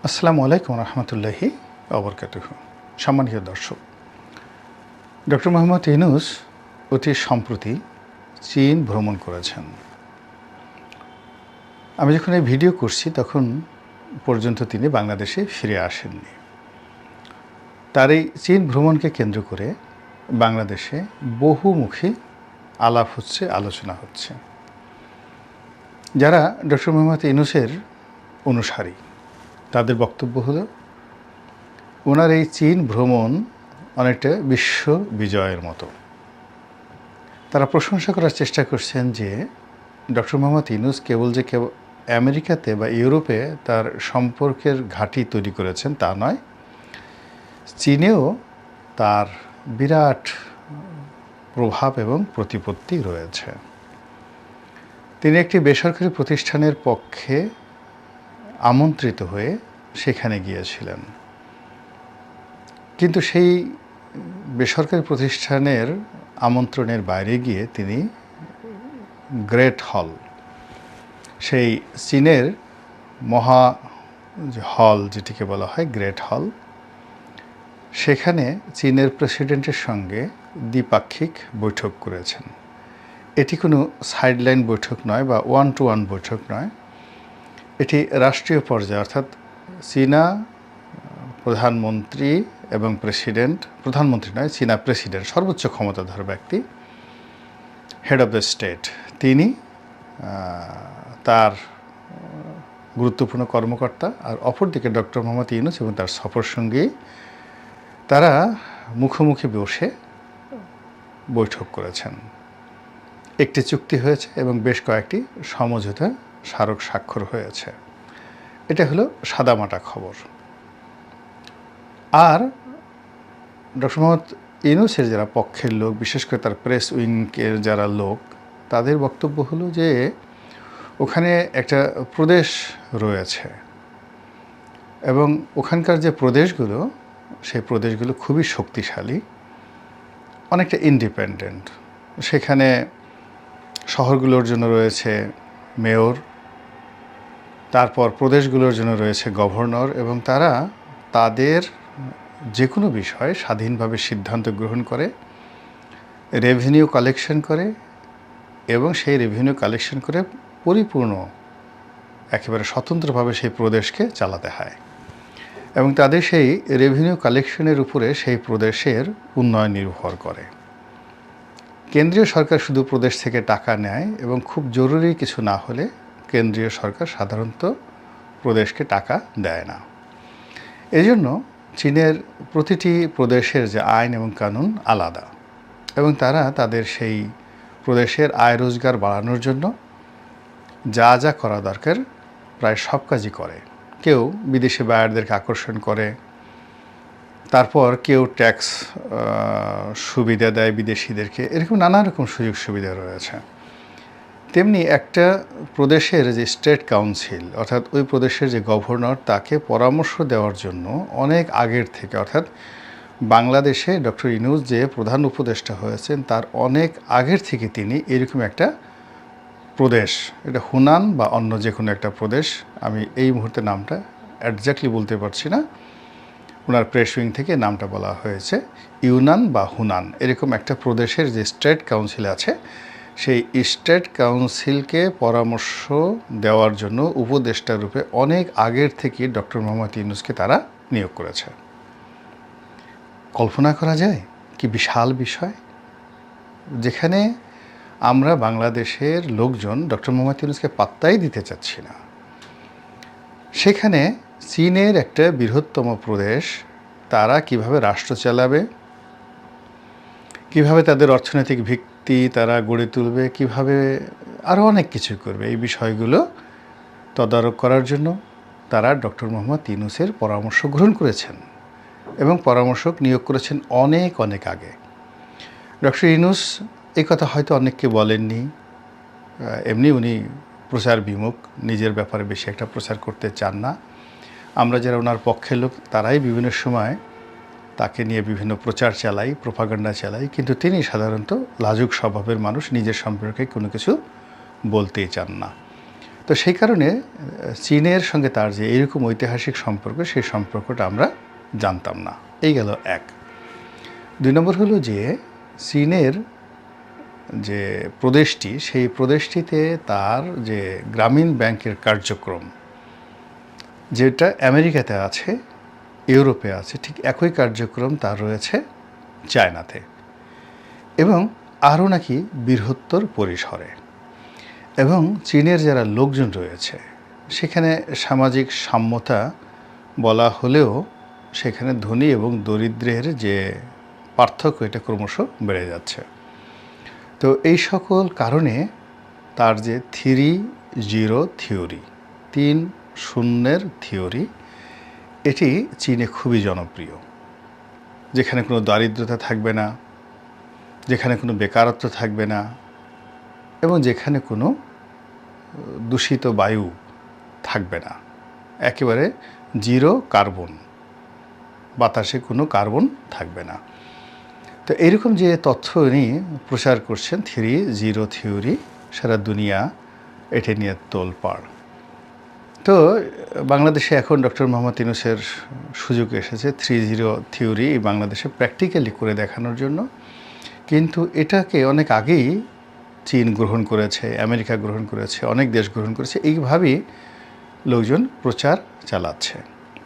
আসসালামু আলাইকুম রহমতুল্লাহি ওবরকাতুহু। সম্মানিত দর্শক, ডক্টর মোহাম্মদ ইউনূস অতি সম্প্রতি চীন ভ্রমণ করেছেন। আমি যখন এই ভিডিও করছি তখন পর্যন্ত তিনি বাংলাদেশে ফিরে আসেননি। তার এই চীন ভ্রমণকে কেন্দ্র করে বাংলাদেশে বহুমুখী আলাপ হচ্ছে, আলোচনা হচ্ছে। যারা ডক্টর মোহাম্মদ ইউনূসের অনুসারী তাদের বক্তব্য হলো ওনার এই চীন ভ্রমণ অনেকটা বিশ্ব বিজয়ের মতো। তারা প্রশংসা করার চেষ্টা করছেন যে ডক্টর মোহাম্মদ ইউনূস কেবল আমেরিকাতে বা ইউরোপে তার সম্পর্কের ঘাঁটি তৈরি করেছেন তা নয়, চীনেও তার বিরাট প্রভাব এবং প্রতিপত্তি রয়েছে। তিনি একটি বেসরকারি প্রতিষ্ঠানের পক্ষে আমন্ত্রিত হয়ে সেখানে গিয়েছিলেন, কিন্তু সেই বেসরকারি প্রতিষ্ঠানের আমন্ত্রণের বাইরে গিয়ে তিনি গ্রেট হল, সেই চীনের মহা হল যেটিকে বলা হয় গ্রেট হল, সেখানে চীনের প্রেসিডেন্টের সঙ্গে দ্বিপাক্ষিক বৈঠক করেছেন। এটি কোনো সাইডলাইন বৈঠক নয় বা ওয়ান টু ওয়ান বৈঠক নয়, এটি রাষ্ট্রীয় পর্যায়ে, অর্থাৎ চীনা প্রধানমন্ত্রী এবং প্রেসিডেন্ট, প্রধানমন্ত্রী নয়, চীনা প্রেসিডেন্ট, সর্বোচ্চ ক্ষমতাধর ব্যক্তি, হেড অফ দ্য স্টেট, তিনি তার গুরুত্বপূর্ণ কর্মকর্তা, আর অপরদিকে ডক্টর মোহাম্মদ ইউনূস এবং তার সফরসঙ্গী, তারা মুখোমুখি বসে বৈঠক করেছেন। একটি চুক্তি হয়েছে এবং বেশ কয়েকটি সমঝোতা স্মারক স্বাক্ষর হয়েছে। এটা হলো সাদামাটা খবর। আর ডক্টর মোহাম্মদ ইউনূসের যারা পক্ষের লোক, বিশেষ করে তার প্রেস উইংয়ের যারা লোক, তাদের বক্তব্য হলো যে ওখানে একটা প্রদেশ রয়েছে এবং ওখানকার যে প্রদেশগুলো, সেই প্রদেশগুলো খুবই শক্তিশালী, অনেকটা ইন্ডিপেন্ডেন্ট। সেখানে শহরগুলোর জন্য রয়েছে মেয়র, তারপর প্রদেশগুলোর জন্য রয়েছে গভর্নর, এবং তারা তাদের যে কোনো বিষয়ে স্বাধীনভাবে সিদ্ধান্ত গ্রহণ করে, রেভিনিউ কালেকশন করে, এবং সেই রেভিনিউ কালেকশন করে পরিপূর্ণ একেবারে স্বতন্ত্রভাবে সেই প্রদেশকে চালাতে হয়, এবং তাদের সেই রেভিনিউ কালেকশনের উপরে সেই প্রদেশের উন্নয়ন নির্ভর করে। কেন্দ্রীয় সরকার শুধু প্রদেশ থেকে টাকা নেয় এবং খুব জরুরি কিছু না হলে কেন্দ্রীয় সরকার সাধারণত প্রদেশকে টাকা দেয় না। এজন্য চীনের প্রতিটি প্রদেশের যে আইন এবং কানুন আলাদা, এবং তারা তাদের সেই প্রদেশের আয় রোজগার বাড়ানোর জন্য যা যা করা দরকার প্রায় সব কাজই করে। কেউ বিদেশি বায়ারদেরকে আকর্ষণ করে, তারপর কেউ ট্যাক্স সুবিধা দেয় বিদেশিদেরকে, এরকম নানা রকম সুযোগ সুবিধা রয়েছে। তেমনি একটা প্রদেশের যে স্টেট কাউন্সিল, অর্থাৎ ওই প্রদেশের যে গভর্নর, তাকে পরামর্শ দেওয়ার জন্য অনেক আগের থেকে, অর্থাৎ বাংলাদেশে ডক্টর ইউনূস যে প্রধান উপদেষ্টা হয়েছেন তার অনেক আগের থেকে তিনি এরকম একটা প্রদেশ, এটা হুনান বা অন্য যে কোনো একটা প্রদেশ, আমি এই মুহূর্তে নামটা একজ্যাক্টলি বলতে পারছি না, ওনার প্রেস উইং থেকে নামটা বলা হয়েছে ইউনান বা হুনান, এরকম একটা প্রদেশের যে স্টেট কাউন্সিল আছে, সেই স্টেট কাউন্সিলকে পরামর্শ দেওয়ার জন্য উপদেষ্টা রূপে অনেক আগের থেকে ডক্টর মোহাম্মদ ইউনূসকে তারা নিয়োগ করেছে। কল্পনা করা যায় কি বিশাল বিষয়, যেখানে আমরা বাংলাদেশের লোকজন ডক্টর মোহাম্মদ ইউনূসকে পাত্তাই দিতে চাচ্ছি না, সেখানে চীনের একটা বৃহত্তম প্রদেশ, তারা কিভাবে রাষ্ট্র চালাবে, কিভাবে তাদের অর্থনৈতিক ভিত্তি তারা গড়ে তুলবে, কিভাবে আরও অনেক কিছু করবে, এই বিষয়গুলো তদারক করার জন্য তারা ডক্টর মোহাম্মদ ইউনূসের পরামর্শ গ্রহণ করেছেন এবং পরামর্শক নিয়োগ করেছেন অনেক অনেক আগে। ডক্টর ইউনূস এই কথা হয়তো অনেককে বলেননি, এমনি উনি প্রচার বিমুখ, নিজের ব্যাপারে বেশি একটা প্রচার করতে চান না। আমরা যারা ওনার পক্ষের লোক তারাই বিভিন্ন সময় তাকে নিয়ে বিভিন্ন প্রচার চালাই, প্রোপাগান্ডা চালাই, কিন্তু তিনি সাধারণত লাজুক স্বভাবের মানুষ, নিজের সম্পর্কে কোনো কিছু বলতেই চান না। তো সেই কারণে চীনের সঙ্গে তার যে এরকম ঐতিহাসিক সম্পর্ক, সেই সম্পর্কটা আমরা জানতাম না। এই গেল এক। 2 নম্বর হলো যে চীনের যে প্রদেশটি, সেই প্রদেশটিতে তার যে গ্রামীণ ব্যাংকের কার্যক্রম, যেটা আমেরিকাতে আছে, ইউরোপে আছে, ঠিক একই কার্যক্রম তার রয়েছে চায়নাতে, এবং আরও নাকি বৃহত্তর পরিসরে। এবং চীনের যারা লোকজন রয়েছে সেখানে সামাজিক সাম্যতা বলা হলেও সেখানে ধনী এবং দরিদ্রের যে পার্থক্য, এটা ক্রমশ বেড়ে যাচ্ছে। তো এই সকল কারণে তার যে 3-0 থিওরি, 3-0 থিওরি, এটি চীনে খুবই জনপ্রিয়। যেখানে কোনো দারিদ্রতা থাকবে না, যেখানে কোনো বেকারত্ব থাকবে না, এবং যেখানে কোনো দূষিত বায়ু থাকবে না, একেবারে 0 কার্বন, বাতাসে কোনো কার্বন থাকবে না। তো এইরকম যে তথ্য উনি প্রচার করছেন, 3-0 থিওরি, সারা দুনিয়া এটা নিয়ে তোলপাড়। তো বাংলাদেশে এখন ডক্টর মোহাম্মদ ইউনূসের সুযোগ এসেছে 3-0 থিওরি বাংলাদেশে প্র্যাকটিক্যালি করে দেখানোর জন্য। কিন্তু এটাকে অনেক আগেই চীন গ্রহণ করেছে, আমেরিকা গ্রহণ করেছে, অনেক দেশ গ্রহণ করেছে। এইভাবেই লোকজন প্রচার চালাচ্ছে।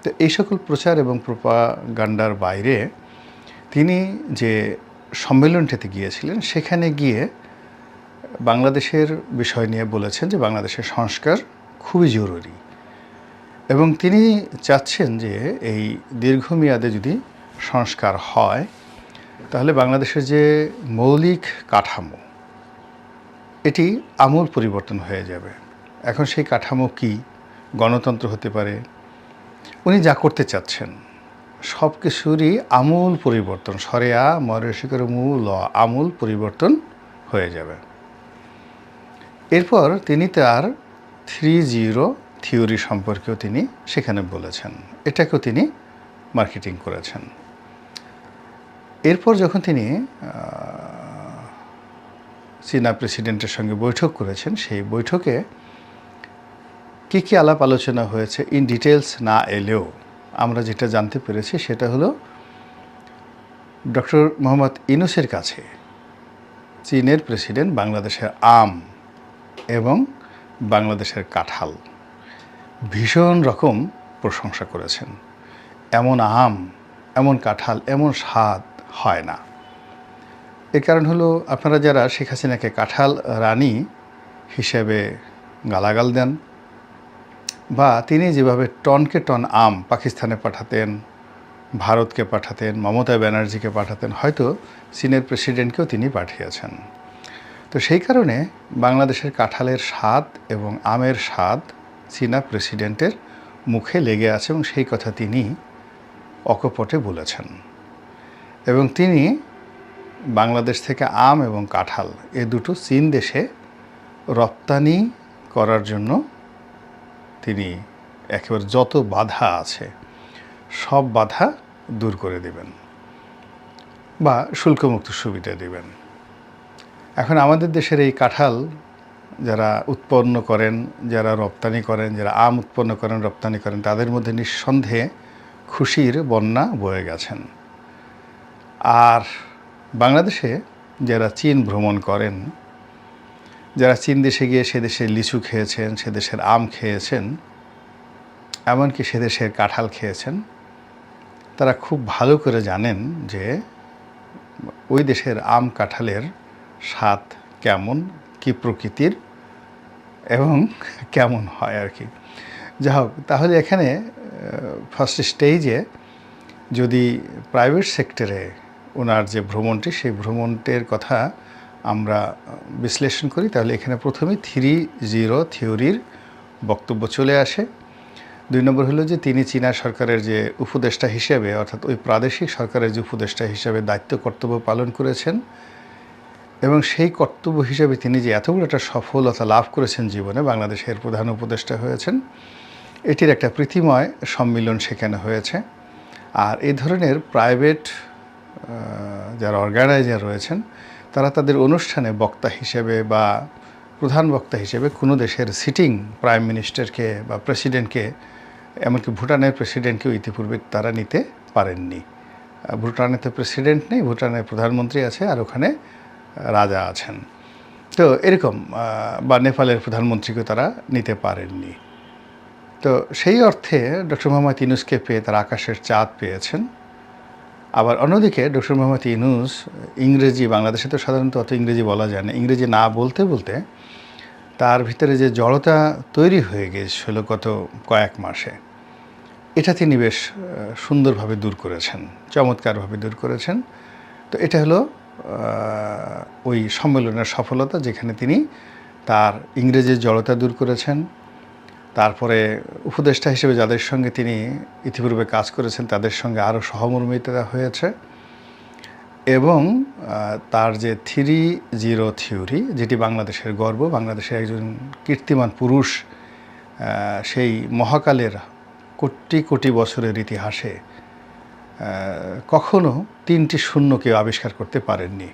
তো এই সকল প্রচার এবং প্রোপাগান্ডার বাইরে তিনি যে সম্মেলনটিতে গিয়েছিলেন, সেখানে গিয়ে বাংলাদেশের বিষয় নিয়ে বলেছেন যে বাংলাদেশের সংস্কার খুবই জরুরি, এবং তিনি চাচ্ছেন যে এই দীর্ঘমেয়াদে যদি সংস্কার হয় তাহলে বাংলাদেশের যে মৌলিক কাঠামো, এটি আমূল পরিবর্তন হয়ে যাবে। এখন সেই কাঠামো কি? গণতন্ত্র হতে পারে। উনি যা করতে চাচ্ছেন সব কিছুরই আমূল পরিবর্তন, সরেয়া মরেশিকের মূল আমূল পরিবর্তন হয়ে যাবে। এরপর তিনি তার 3-0 থিওরি সম্পর্কেও তিনি সেখানে বলেছেন, এটাকেও তিনি মার্কেটিং করেছেন। এরপর যখন তিনি চীনা প্রেসিডেন্টের সঙ্গে বৈঠক করেছেন, সেই বৈঠকে কী কী আলাপ আলোচনা হয়েছে ইন ডিটেলস না এলেও আমরা যেটা জানতে পেরেছি সেটা হলো ডক্টর মোহাম্মদ ইউনূসের কাছে চীনের প্রেসিডেন্ট বাংলাদেশের আম এবং বাংলাদেশের কাঁঠাল ভীষণ রকম প্রশংসা করেছেন। এমন আম, এমন কাঁঠাল, এমন স্বাদ হয় না। এর কারণ হলো আপনারা যারা শেখ হাসিনাকে কাঁঠাল রানী হিসেবে গালাগাল দেন, বা তিনি যেভাবে টনকে টন আম পাকিস্তানে পাঠাতেন, ভারতকে পাঠাতেন, মমতা ব্যানার্জিকে পাঠাতেন, হয়তো চীনের প্রেসিডেন্টকেও তিনি পাঠিয়েছেন। তো সেই কারণে বাংলাদেশের কাঁঠালের স্বাদ এবং আমের স্বাদ চীনা প্রেসিডেন্টের মুখে লেগে আছে, এবং সেই কথা তিনি অকপটে বলেছেন। এবং তিনি বাংলাদেশ থেকে আম এবং কাঁঠাল এ দুটো চীন দেশে রপ্তানি করার জন্য তিনি একেবারে যত বাধা আছে সব বাধা দূর করে দেবেন বা শুল্কমুক্ত সুবিধা দেবেন। এখন আমাদের দেশের এই কাঁঠাল যারা উৎপন্ন করেন, যারা রপ্তানি করেন, যারা আম উৎপন্ন করেন, রপ্তানি করেন, তাদের মধ্যে নিঃসন্দেহে খুশির বন্যা বয়ে গেছেন। আর বাংলাদেশে যারা চীন ভ্রমণ করেন, যারা চীন দেশে গিয়ে সে দেশে লিচু খেয়েছেন, সে দেশের আম খেয়েছেন, এমনকি সে দেশের কাঁঠাল খেয়েছেন, তারা খুব ভালো করে জানেন যে ওই দেশের আম কাঁঠালের স্বাদ কেমন, কি প্রকৃতির এবং কেমন হয় আর কি। যা হোক, তাহলে এখানে ফার্স্ট স্টেজে যদি প্রাইভেট সেক্টরে ওনার যে ভ্রমণটি, সেই ভ্রমণটির কথা আমরা বিশ্লেষণ করি, তাহলে এখানে প্রথমেই 3-0 থিওরির বক্তব্য চলে আসে। 2 নম্বর হলো যে তিনি চীনা সরকারের যে উপদেষ্টা হিসেবে, অর্থাৎ ওই প্রাদেশিক সরকারের যে উপদেষ্টা হিসেবে দায়িত্ব কর্তব্য পালন করেছেন, এবং সেই কর্তব্য হিসেবে তিনি যে এত বড় একটা সফলতা লাভ করেছেন জীবনে, বাংলাদেশের প্রধান উপদেষ্টা হয়েছেন, এটির একটা প্রীতিময় সম্মিলন সেখানে হয়েছে। আর এই ধরনের প্রাইভেট যারা অর্গানাইজার রয়েছেন, তারা তাদের অনুষ্ঠানে বক্তা হিসেবে বা প্রধান বক্তা হিসেবে কোনো দেশের সিটিং প্রাইম মিনিস্টারকে বা প্রেসিডেন্টকে, এমনকি ভুটানের প্রেসিডেন্টকেও ইতিপূর্বে তারা নিতে পারেননি। ভুটানে তো প্রেসিডেন্ট নেই, ভুটানের প্রধানমন্ত্রী আছে আর ওখানে রাজা আছেন। তো এরকম বা নেপালের প্রধানমন্ত্রীকেও তারা নিতে পারেননি। তো সেই অর্থে ডক্টর মোহাম্মদ ইউনূসকে পেয়ে তারা আকাশের চাঁদ পেয়েছেন। আবার অন্যদিকে ডক্টর মোহাম্মদ ইউনূস ইংরেজি, বাংলাদেশে তো সাধারণত অত ইংরেজি বলা যায় না, ইংরেজি না বলতে বলতে তার ভিতরে যে জড়তা তৈরি হয়ে গিয়েছিল গত কয়েক মাসে, এটা তিনি বেশ সুন্দরভাবে দূর করেছেন, চমৎকারভাবে দূর করেছেন। তো এটা হলো ওই সম্মেলনের সফলতা, যেখানে তিনি তার ইংরেজির জড়তা দূর করেছেন। তারপরে উপদেষ্টা হিসেবে যাদের সঙ্গে তিনি ইতিপূর্বে কাজ করেছেন তাদের সঙ্গে আরও সহমর্মিতা হয়েছে, এবং তার যে 3-0 থিওরি, যেটি বাংলাদেশের গর্ব, বাংলাদেশের একজন কীর্তিমান পুরুষ সেই মহাকালের কোটি কোটি বছরের ইতিহাসে কখনো 3টি শূন্য কেউ আবিষ্কার করতে পারেননি।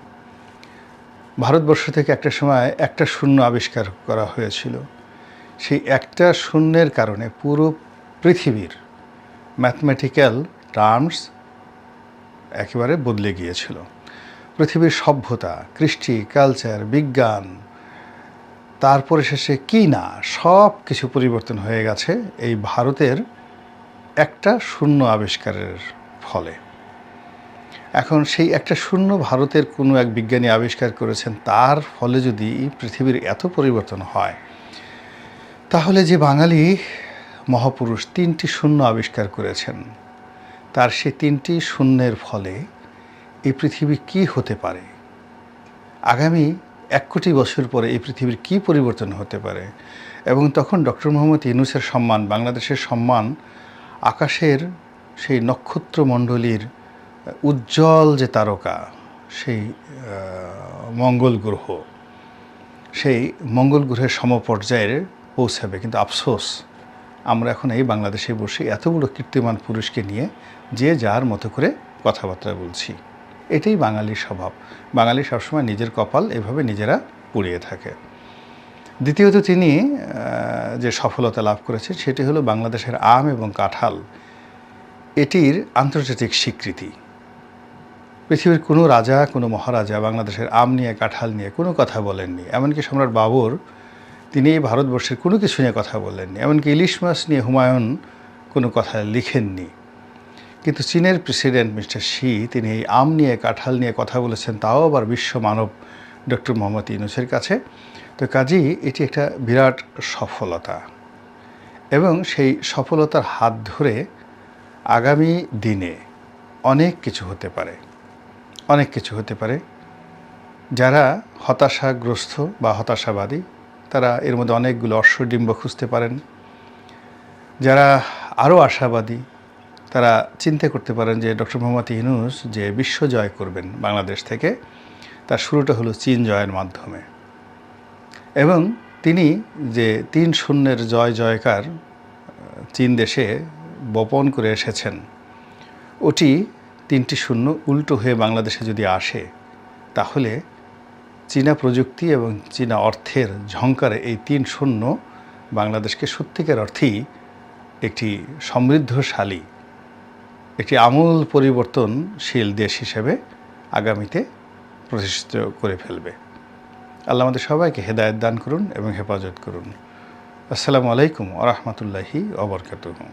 ভারতবর্ষ থেকে একটা সময় একটা শূন্য আবিষ্কার করা হয়েছিল। সেই একটা শূন্যের কারণে পুরো পৃথিবীর ম্যাথমেটিক্যাল টার্মস একেবারে বদলে গিয়েছিল। পৃথিবীর সভ্যতা, কৃষ্টি, কালচার, বিজ্ঞান, তারপরে শেষে কি না সব কিছু পরিবর্তন হয়ে গেছে এই ভারতের একটা শূন্য আবিষ্কারের ফলে। এখন সেই একটা শূন্য ভারতের কোনো এক বিজ্ঞানী আবিষ্কার করেছেন, তার ফলে যদি পৃথিবীর এত পরিবর্তন হয়, তাহলে যে বাঙালি মহাপুরুষ 3টি শূন্য আবিষ্কার করেছেন, তার সে 3টি শূন্যের ফলে এই পৃথিবী কি হতে পারে, আগামী 1 কোটি বছর পরে এই পৃথিবীর কি পরিবর্তন হতে পারে, এবং তখন ডক্টর মোহাম্মদ ইউনূসের সম্মান, বাংলাদেশের সম্মান, আকাশের সেই নক্ষত্রমণ্ডলীর উজ্জ্বল যে তারকা, সেই মঙ্গল গ্রহ, সেই মঙ্গল গ্রহের সমপর্যায়ে পৌঁছাবে। কিন্তু আফসোস, আমরা এখন এই বাংলাদেশে বসে এত বড় কীর্তিমান পুরুষকে নিয়ে যে যার মতো করে কথাবার্তা বলছি। এটাই বাঙালির স্বভাব। বাঙালি সবসময় নিজের কপাল এভাবে নিজেরা পুড়িয়ে থাকে। দ্বিতীয়ত তিনি যে সফলতা লাভ করেছেন সেটি হলো বাংলাদেশের আম এবং কাঁঠাল, এটির আন্তর্জাতিক স্বীকৃতি। পৃথিবীর কোনো রাজা, কোনো মহারাজা বাংলাদেশের আম নিয়ে, কাঁঠাল নিয়ে কোনো কথা বলেননি। এমনকি সম্রাট বাবর, তিনি ভারতবর্ষের কোনো কিছু নিয়ে কথা বলেননি। এমনকি ইলিশ মাছ নিয়ে হুমায়ুন কোনো কথা লিখেননি। কিন্তু চীনের প্রেসিডেন্ট মিস্টার শি, তিনি এই আম নিয়ে, কাঁঠাল নিয়ে কথা বলেছেন, তাও আবার বিশ্ব মানব ডক্টর মোহাম্মদ ইউনূসের কাছে। তো কাজেই এটি একটা বিরাট সফলতা, এবং সেই সফলতার হাত ধরে আগামী দিনে অনেক কিছু হতে পারে, অনেক কিছু হতে পারে। যারা হতাশাগ্রস্ত বা হতাশাবাদী, তারা এর মধ্যে অনেকগুলো অশ্বডিম্ব খুঁজতে পারেন। যারা আরও আশাবাদী, তারা চিন্তা করতে পারেন যে ডক্টর মোহাম্মদ ইউনূস যে বিশ্ব জয় করবেন বাংলাদেশ থেকে, তার শুরুটা হলো চীন জয়ের মাধ্যমে। এবং তিনি যে 3-0 জয় জয়কার চীন দেশে বপন করে এসেছেন, ওটি 3টি শূন্য উল্টো হয়ে বাংলাদেশে যদি আসে, তাহলে চীনা প্রযুক্তি এবং চীনা অর্থের ঝংকারে এই 3-0 বাংলাদেশকে সত্যিকার অর্থেই একটি সমৃদ্ধশালী, একটি আমূল পরিবর্তনশীল দেশ হিসেবে আগামীতে প্রতিষ্ঠিত করে ফেলবে। আল্লাহ আমাদের সবাইকে হেদায়েত দান করুন এবং হেফাজত করুন। আসসালামু আলাইকুম ওয়া রাহমাতুল্লাহি ওয়া বারাকাতুহু।